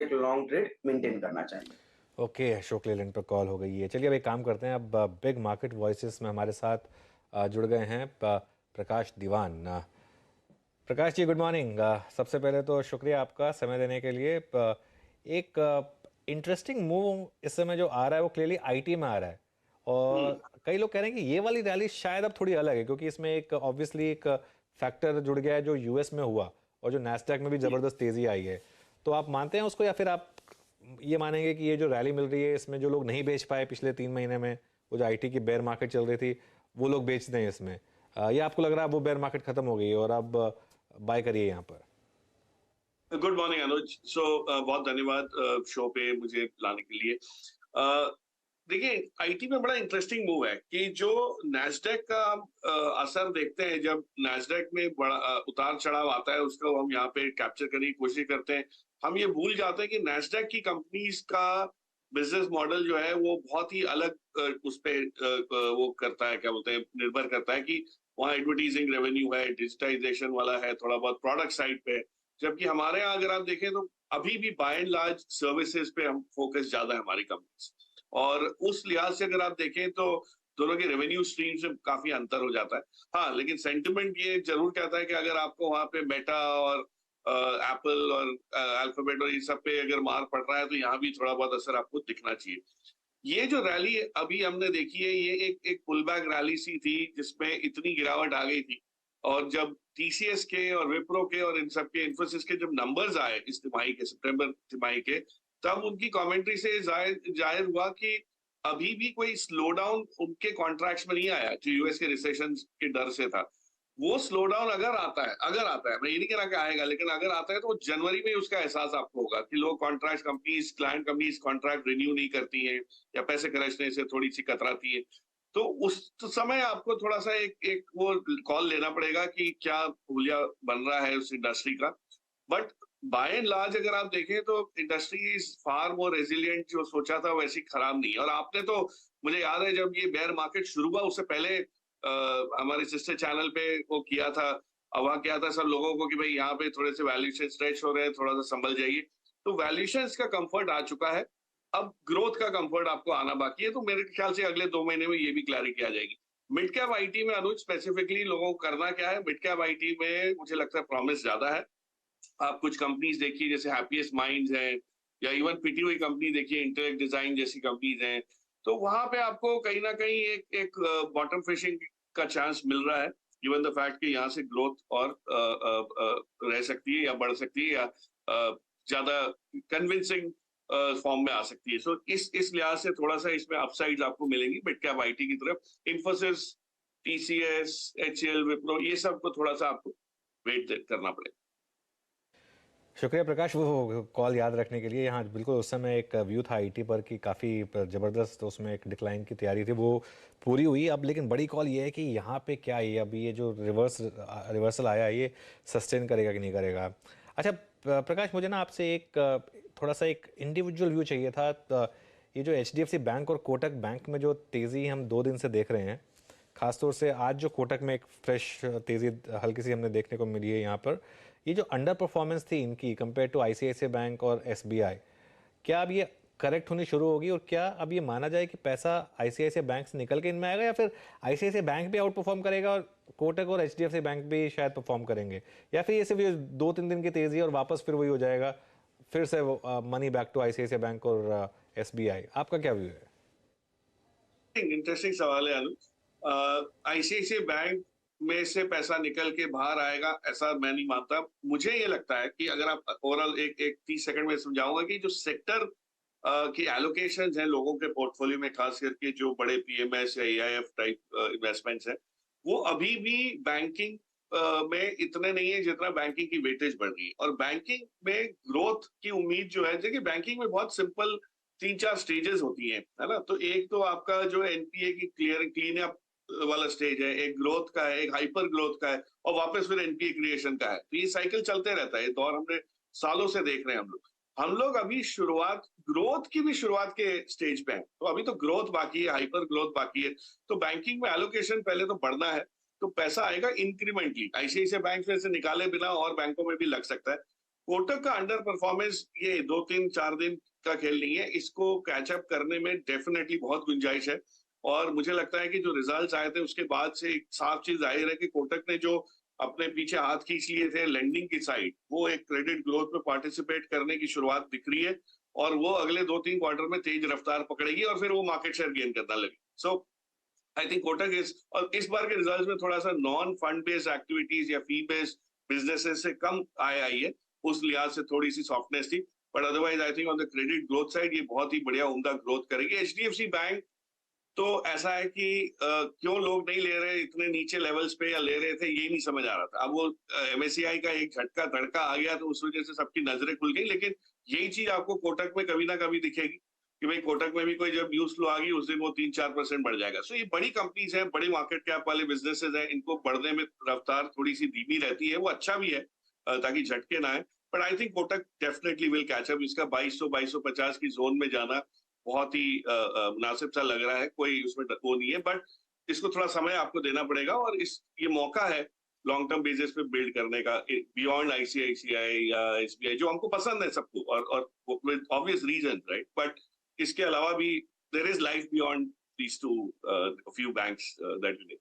एक long trade maintain करना चाहिए। ओके, अशोक लेलैंड पर कॉल हो गई है। चलिए अब एक काम करते हैं। अब बिग मार्केट वॉइसेस में हमारे साथ जुड़ गए हैं प्रकाश दीवान। Prakash ji, good morning. सबसे पहले तो शुक्रिया आपका समय देने के लिए। एक इंटरेस्टिंग मूव इस समय जो आ रहा है वो क्लियरली आईटी में आ रहा है, हम्म। और कई लोग कह रहे हैं कि ये वाली रैली शायद अब थोड़ी अलग है, क्योंकि इसमें एक ऑब्वियसली एक फैक्टर जुड़ गया है जो यूएस में हुआ, और जो नैस्डैक में भी जी। ज़बरदस्त तेज़ी आई है। तो आप मानते हैं उसको, या फिर आप ये मानेंगे कि ये जो रैली मिल रही है इसमें जो लोग नहीं बेच पाए पिछले 3 महीने में, वो जो आईटी की बेयर मार्केट चल रही थी, वो लोग बेच दें इसमें, या आपको लग रहा है वो बेयर मार्केट खत्म हो गई है और अब बाय करिए यहाँ पर? गुड मॉर्निंग अनुज। बहुत धन्यवाद शो पे मुझे लाने के लिए। देखिए, आईटी में बड़ा इंटरेस्टिंग मूव है कि जो नैस्डैक का असर देखते हैं, जब नैस्डैक में बड़ा उतार चढ़ाव आता है उसको हम यहाँ पे कैप्चर करने की कोशिश करते हैं। हम ये भूल जाते हैं कि नैस्डैक की कंपनीज का बिजनेस मॉडल जो है वो बहुत ही अलग उस पे वो करता है, क्या बोलते हैं, निर्भर करता है कि वहाँ एडवर्टीजिंग रेवेन्यू है, डिजिटाइजेशन वाला है, थोड़ा बहुत प्रोडक्ट साइड पे है। जबकि हमारे यहाँ अगर आप देखें तो अभी भी बाय एंड लार्ज सर्विसेज पे हम फोकस ज्यादा है हमारी कंपनी। और उस लिहाज से अगर आप देखें तो दोनों के रेवेन्यू स्ट्रीम से काफी अंतर हो जाता है। हाँ, लेकिन सेंटिमेंट ये जरूर कहता है कि अगर आपको वहां पे मेटा और एप्पल और अल्फाबेट और इन सब पे अगर मार पड़ रहा है तो यहाँ भी थोड़ा बहुत असर आपको दिखना चाहिए। ये जो रैली अभी हमने देखी है, ये एक पुल बैक रैली सी थी जिसमें इतनी गिरावट आ गई थी। और जब टीसीएस के और विप्रो के और इन सब के, इन्फोसिस के जब नंबर्स आए इस तिमाही के, सितंबर तिमाही के, तब उनकी कमेंट्री से जाहिर जाहिर हुआ कि अभी भी कोई स्लो डाउन उनके कॉन्ट्रैक्ट्स में नहीं आया जो यूएस के रिसेशन के डर से था। वो स्लो डाउन अगर आता है, मैं ये नहीं कह रहा कि आएगा, लेकिन अगर आता है तो वो जनवरी में ही उसका एहसास आपको होगा कि लोग contract companies, client companies contract renew नहीं करती हैं या पैसे खर्चने से थोड़ी सी कतराती है। तो उस समय आपको थोड़ा सा एक एक वो कॉल लेना पड़ेगा कि क्या हुलिया बन रहा है उस इंडस्ट्री का। बट बाय एंड लार्ज अगर आप देखें तो industry is far more resilient. जो सोचा था वैसी खराब नहीं है। और आपने तो, मुझे याद है जब ये बेयर मार्केट शुरू हुआ उससे पहले हमारे सिस्टर चैनल पे वो किया था, आह्वान किया था सब लोगों को कि भाई यहाँ पे थोड़े से वैल्यूएशन स्ट्रेच हो रहे हैं, थोड़ा सा संभल जाइए। तो वैल्यूएशंस का कंफर्ट आ चुका है। अब ग्रोथ का कंफर्ट आपको आना बाकी है। तो मेरे ख्याल से अगले 2 महीने में ये भी क्लैरिटी आ जाएगी। मिड कैप आईटी में अनुज स्पेसिफिकली लोगों को करना क्या है, मिड कैप आईटी में मुझे लगता है प्रॉमिस ज्यादा है। आप कुछ कंपनीज देखिए जैसे हैप्पीएस्ट माइंड्स है, या इवन पिटी हुई कंपनी देखिए, इंटेलेक्ट डिजाइन जैसी कंपनीज हैं। तो वहां पे आपको कहीं ना कहीं एक एक बॉटम फिशिंग का चांस मिल रहा है, गिवन द फैक्ट कि यहाँ से ग्रोथ और रह सकती है या बढ़ सकती है, या ज्यादा कन्विंसिंग फॉर्म में आ सकती है। सो इस लिहाज से थोड़ा सा इसमें अपसाइड्स आपको मिलेंगी मिड कैप आईटी की तरफ। इन्फोसिस, टीसीएस, एचएल, विप्रो, ये सब को थोड़ा सा आपको वेट करना पड़ेगा। शुक्रिया प्रकाश, वो कॉल याद रखने के लिए। यहाँ बिल्कुल उस समय एक व्यू था आईटी पर कि काफ़ी ज़बरदस्त उसमें एक डिक्लाइन की तैयारी थी, वो पूरी हुई। अब लेकिन बड़ी कॉल ये है कि यहाँ पे क्या है, अब ये जो रिवर्सल आया है ये सस्टेन करेगा कि नहीं करेगा। अच्छा प्रकाश, मुझे ना आपसे एक थोड़ा सा एक इंडिविजुअल व्यू चाहिए था। ये जो एचडीएफसी बैंक और कोटक बैंक में जो तेज़ी हम 2 दिन से देख रहे हैं, खासतौर से आज जो कोटक में एक फ्रेश तेज़ी हल्की सी हमने देखने को मिली है यहाँ पर, ये जो अंडर परफॉर्मेंस थी इनकी कंपेयर टू आईसीआईसीआई बैंक और एसबीआई, क्या अब ये करेक्ट होनी शुरू होगी, और क्या अब ये माना जाए कि पैसा आईसीआईसीआई बैंक से निकल के इनमें आएगा, या फिर आईसीआईसीआई बैंक भी आउट परफॉर्म करेगा और कोटक और एचडीएफसी बैंक भी शायद परफॉर्म करेंगे, या फिर ये सिर्फ ये 2-3 दिन की तेज़ी और वापस फिर वही हो जाएगा, फिर से money back to ICICI bank और एसबीआई? आपका क्या व्यू है? इंटरेस्टिंग सवाल है अनुज। आईसीआईसीआई बैंक में से पैसा निकल के बाहर आएगा ऐसा मैं नहीं मानता। मुझे ये लगता है कि अगर आप ओवरऑल एक एक 30 सेकंड में समझाऊंगा कि जो सेक्टर की एलोकेशन है लोगों के पोर्टफोलियो में, खास करके जो बड़े पीएमएस या एआईएफ टाइप इन्वेस्टमेंट्स हैं, वो अभी भी बैंकिंग में इतने नहीं है जितना बैंकिंग की वेटेज बढ़ रही है। और बैंकिंग में ग्रोथ की उम्मीद जो है, देखिए बैंकिंग में बहुत सिंपल 3-4 स्टेजेस होती हैं, है ना। तो एक तो आपका जो एनपीए की क्लीन अप वाला स्टेज है, एक ग्रोथ का है, एक हाइपर ग्रोथ का है, और वापस फिर एनपीए क्रिएशन का है। तो ये साइकिल चलते रहता है, ये दौर हमने सालों से देख रहे हैं हम लोग। हम लोग अभी शुरुआत, ग्रोथ की भी शुरुआत के स्टेज पे हैं। तो अभी तो ग्रोथ बाकी है, हाइपर ग्रोथ बाकी है। तो बैंकिंग में एलोकेशन पहले तो बढ़ना है। तो पैसा आएगा इंक्रीमेंटली, आईसीआईसीआई बैंक में से निकाले बिना और बैंकों में भी लग सकता है। कोटक का अंडर परफॉर्मेंस ये 2-3-4 दिन का खेल नहीं है, इसको कैचअप करने में डेफिनेटली बहुत गुंजाइश है। और मुझे लगता है कि जो रिजल्ट्स आए थे उसके बाद से एक साफ चीज जाहिर है कि कोटक ने जो अपने पीछे हाथ खींच लिए थे लेंडिंग की साइड, वो एक क्रेडिट ग्रोथ में पार्टिसिपेट करने की शुरुआत दिख रही है और वो अगले 2-3 क्वार्टर में तेज रफ्तार पकड़ेगी और फिर वो मार्केट शेयर गेन करना लगे। सो आई थिंक कोटक इज, और इस बार के रिजल्ट्स में थोड़ा सा नॉन फंड बेस्ड एक्टिविटीज या फी बेस्ड बिजनेसेस से कम आय आई है, उस लिहाज से थोड़ी सी सॉफ्टनेस थी। But otherwise I think on the credit growth side ये बहुत ही बढ़िया उम्दा ग्रोथ करेगी। एचडीएफसी बैंक तो ऐसा है कि क्यों लोग नहीं ले रहे इतने नीचे लेवल्स पे, या ले रहे थे ये नहीं समझ आ रहा था। अब वो एमएससीआई का एक झटका तड़का आ गया तो उस वजह से सबकी नजरें खुल गई, लेकिन यही चीज आपको कोटक में कभी ना कभी दिखेगी कि भाई कोटक में भी कोई जब न्यूज फ्लो आ गई उस दिन वो 3-4% बढ़ जाएगा। सो ये बड़ी कंपनीज हैं, बड़े मार्केट कैप वाले बिजनेसेस हैं, इनको बढ़ने में रफ्तार थोड़ी सी धीमी रहती है, वो अच्छा भी है ताकि झटके ना आए। But I think Kotak definitely will catch up. इसका 2200-2250 की जोन में जाना बहुत ही मुनासिब सा लग रहा है, कोई उसमें वो नहीं है। बट इसको थोड़ा समय आपको देना पड़ेगा और इस ये मौका है लॉन्ग टर्म बेसिस पे बिल्ड करने का बियॉन्ड आईसीआईसीआई या एसबीआई, जो हमको पसंद है सबको, और with obvious reason, right. But इसके अलावा भी there is life beyond these two few banks that you need.